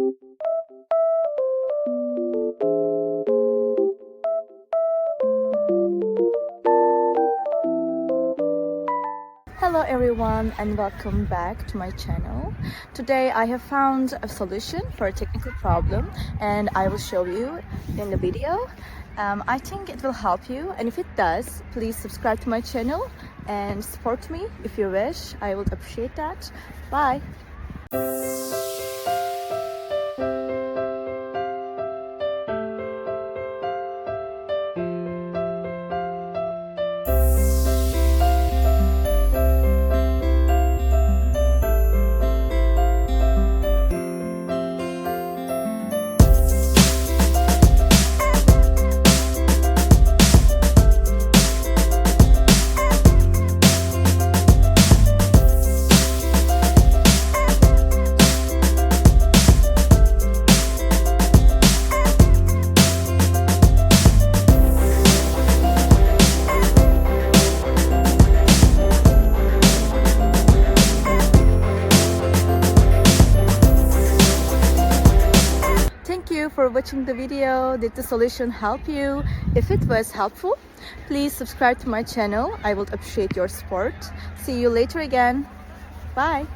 Hello everyone and welcome back to my channel. Today I have found a solution for a technical problem and I will show you in the video. I think it will help you, and if it does, please subscribe to my channel and support me if you wish. I would appreciate that. Bye! Thank you for watching the video. Did the solution help you? If it was helpful, please subscribe to my channel. I would appreciate your support. See you later again. Bye.